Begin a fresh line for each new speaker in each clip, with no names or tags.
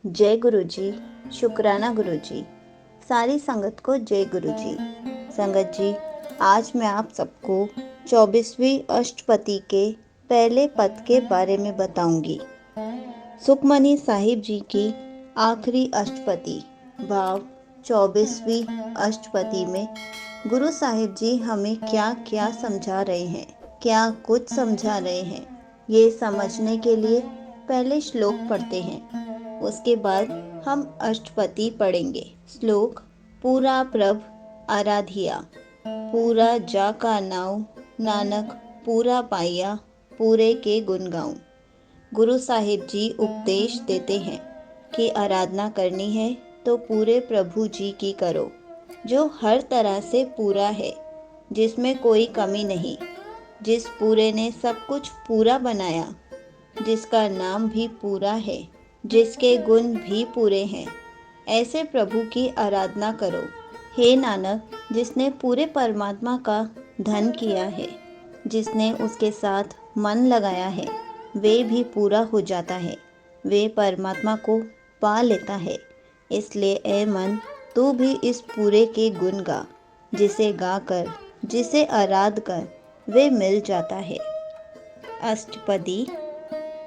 जय गुरु जी। शुक्राना गुरु जी। सारी संगत को जय गुरु जी। संगत जी, आज मैं आप सबको 24वीं अष्टपदी के पहले पद के बारे में बताऊंगी। सुखमनी साहिब जी की आखिरी अष्टपदी भाव 24वीं अष्टपदी में गुरु साहिब जी हमें क्या क्या समझा रहे हैं, क्या कुछ समझा रहे हैं, ये समझने के लिए पहले श्लोक पढ़ते हैं। उसके बाद हम अष्टपदी पढ़ेंगे। श्लोक। पूरा प्रभ आराधिया, पूरा जा का नाव, नानक पूरा पाया, पूरे के गुण गाऊं। गुरु साहिब जी उपदेश देते हैं कि आराधना करनी है तो पूरे प्रभु जी की करो, जो हर तरह से पूरा है, जिसमें कोई कमी नहीं, जिस पूरे ने सब कुछ पूरा बनाया, जिसका नाम भी पूरा है, जिसके गुण भी पूरे हैं, ऐसे प्रभु की आराधना करो। हे नानक, जिसने पूरे परमात्मा का धन किया है, जिसने उसके साथ मन लगाया है, वे भी पूरा हो जाता है, वे परमात्मा को पा लेता है। इसलिए ए मन, तू भी इस पूरे के गुण गा, जिसे गाकर, जिसे आराध कर वे मिल जाता है। अष्टपदी।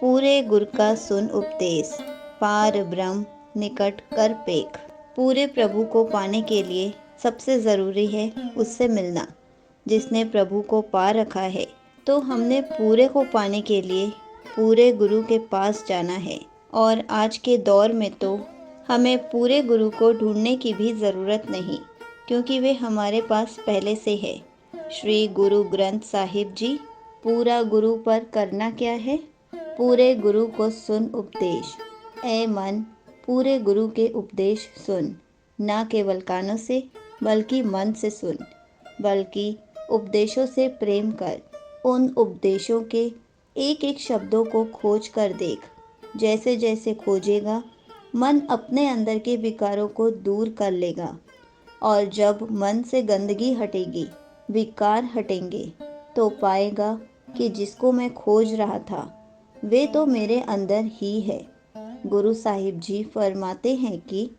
पूरे गुर का सुन उपदेश, पार ब्रह्म निकट कर पेख। पूरे प्रभु को पाने के लिए सबसे ज़रूरी है उससे मिलना। जिसने प्रभु को पा रखा है, तो हमने पूरे को पाने के लिए पूरे गुरु के पास जाना है। और आज के दौर में तो हमें पूरे गुरु को ढूंढने की भी ज़रूरत नहीं, क्योंकि वे हमारे पास पहले से है। श्री गुरु ग्रंथ साहिब जी। पूरा गुरु पर करना क्या है? पूरे गुरु को सुन उपदेश। ए मन, पूरे गुरु के उपदेश सुन, ना केवल कानों से बल्कि मन से सुन, बल्कि उपदेशों से प्रेम कर। उन उपदेशों के एक एक शब्दों को खोज कर देख। जैसे जैसे खोजेगा, मन अपने अंदर के विकारों को दूर कर लेगा। और जब मन से गंदगी हटेगी, विकार हटेंगे, तो पाएगा कि जिसको मैं खोज रहा था, वे तो मेरे अंदर ही है। गुरु साहिब जी फरमाते हैं कि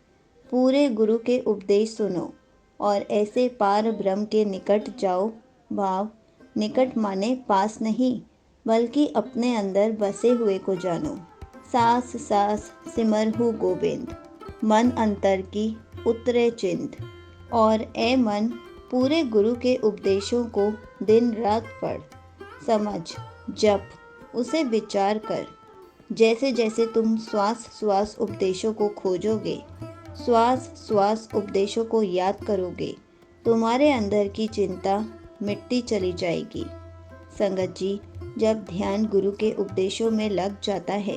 पूरे गुरु के उपदेश सुनो और ऐसे पार ब्रह्म के निकट जाओ। भाव निकट माने पास नहीं, बल्कि अपने अंदर बसे हुए को जानो। सास सास सिमरहु गोविंद, मन अंतर की उतरे चिंत। और ए मन, पूरे गुरु के उपदेशों को दिन रात पढ़, समझ, जप, उसे विचार कर। जैसे जैसे तुम श्वास श्वास उपदेशों को खोजोगे, श्वास श्वास उपदेशों को याद करोगे, तुम्हारे अंदर की चिंता मिटती चली जाएगी। संगत जी, जब ध्यान गुरु के उपदेशों में लग जाता है,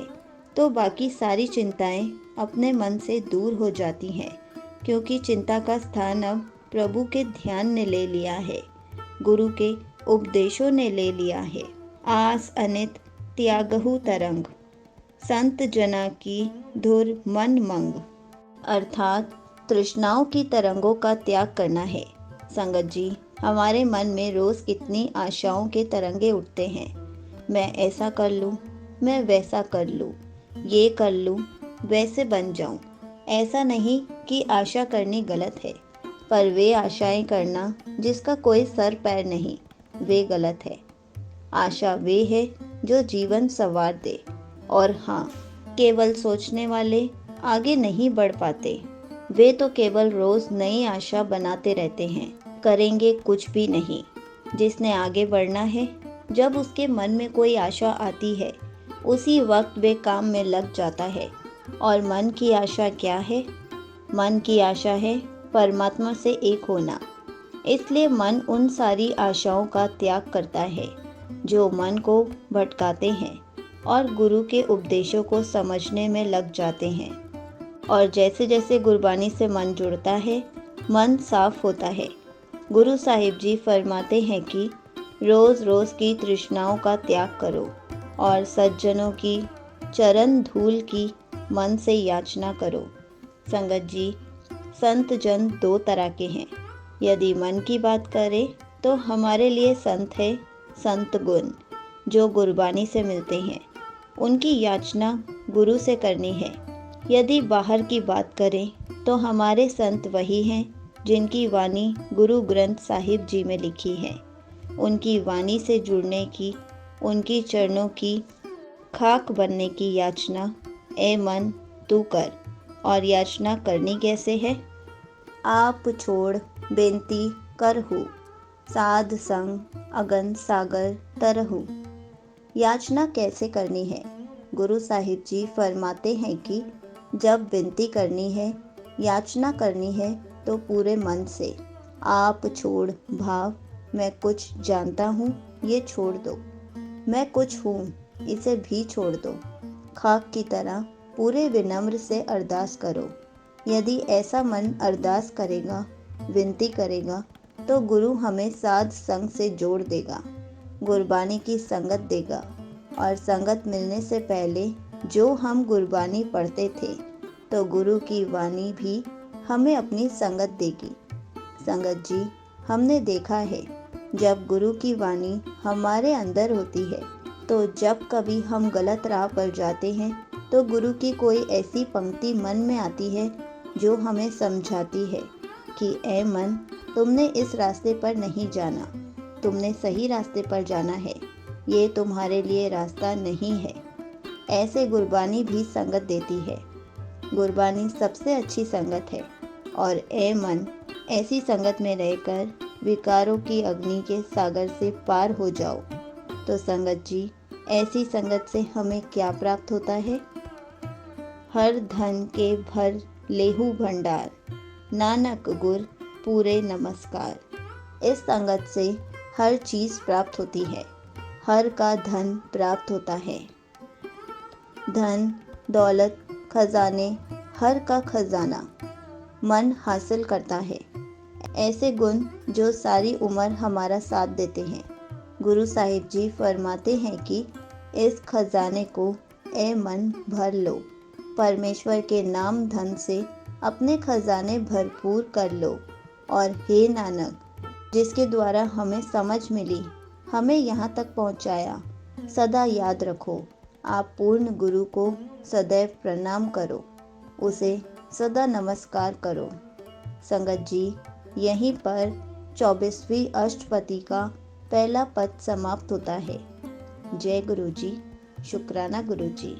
तो बाकी सारी चिंताएं अपने मन से दूर हो जाती हैं, क्योंकि चिंता का स्थान अब प्रभु के ध्यान ने ले लिया है, गुरु के उपदेशों ने ले लिया है। आस अनित त्यागहु तरंग, संत जना की धुर मन मंग। अर्थात तृष्णाओं की तरंगों का त्याग करना है। संगत जी, हमारे मन में रोज कितनी आशाओं के तरंगे उठते हैं। मैं ऐसा कर लूं, मैं वैसा कर लूं, ये कर लूं, वैसे बन जाऊं। ऐसा नहीं कि आशा करनी गलत है, पर वे आशाएं करना जिसका कोई सर पैर नहीं, वे गलत है। आशा वे है जो जीवन संवार दे। और हाँ, केवल सोचने वाले आगे नहीं बढ़ पाते। वे तो केवल रोज नई आशा बनाते रहते हैं, करेंगे कुछ भी नहीं। जिसने आगे बढ़ना है, जब उसके मन में कोई आशा आती है, उसी वक्त वे काम में लग जाता है। और मन की आशा क्या है? मन की आशा है परमात्मा से एक होना। इसलिए मन उन सारी आशाओं का त्याग करता है जो मन को भटकाते हैं, और गुरु के उपदेशों को समझने में लग जाते हैं। और जैसे जैसे गुरबानी से मन जुड़ता है, मन साफ होता है। गुरु साहिब जी फरमाते हैं कि रोज़ रोज़ की तृष्णाओं का त्याग करो और सज्जनों की चरण धूल की मन से याचना करो। संगत जी, संत जन दो तरह के हैं। यदि मन की बात करें तो हमारे लिए संत है संत गुण, जो गुरबानी से मिलते हैं। उनकी याचना गुरु से करनी है। यदि बाहर की बात करें तो हमारे संत वही हैं जिनकी वाणी गुरु ग्रंथ साहिब जी में लिखी है। उनकी वाणी से जुड़ने की, उनकी चरणों की खाक बनने की याचना ए मन तू कर। और याचना करनी कैसे है? आप छोड़ बेनती करहु, साध संग अगन सागर तरहु। याचना कैसे करनी है? गुरु साहिब जी फरमाते हैं कि जब विनती करनी है, याचना करनी है तो पूरे मन से। आप छोड़ भाव मैं कुछ जानता हूँ ये छोड़ दो, मैं कुछ हूँ इसे भी छोड़ दो। खाक की तरह पूरे विनम्र से अरदास करो। यदि ऐसा मन अरदास करेगा, विनती करेगा, तो गुरु हमें साध संग से जोड़ देगा, गुरबानी की संगत देगा। और संगत मिलने से पहले जो हम गुरबानी पढ़ते थे, तो गुरु की वाणी भी हमें अपनी संगत देगी। संगत जी, हमने देखा है जब गुरु की वाणी हमारे अंदर होती है, तो जब कभी हम गलत राह पर जाते हैं तो गुरु की कोई ऐसी पंक्ति मन में आती है जो हमें समझाती है कि ऐ मन, तुमने इस रास्ते पर नहीं जाना, तुमने सही रास्ते पर जाना है, ये तुम्हारे लिए रास्ता नहीं है। ऐसे गुरबानी भी संगत देती है। गुरबानी सबसे अच्छी संगत है। और ऐ मन, ऐसी संगत में रहकर विकारों की अग्नि के सागर से पार हो जाओ। तो संगत जी, ऐसी संगत से हमें क्या प्राप्त होता है? हर धन के भर लेहू भंडार, नानक गुर पूरे नमस्कार। इस संगत से हर चीज़ प्राप्त होती है। हर का धन प्राप्त होता है। धन, दौलत, खजाने, हर का खजाना मन हासिल करता है। ऐसे गुण जो सारी उम्र हमारा साथ देते हैं। गुरु साहिब जी फरमाते हैं कि इस खजाने को ए मन भर लो। परमेश्वर के नाम धन से अपने खजाने भरपूर कर लो। और हे नानक, जिसके द्वारा हमें समझ मिली, हमें यहाँ तक पहुँचाया, सदा याद रखो। आप पूर्ण गुरु को सदैव प्रणाम करो, उसे सदा नमस्कार करो। संगत जी, यहीं पर 24वीं अष्टपदी का पहला पद समाप्त होता है। जय गुरु जी। शुक्राना गुरु जी।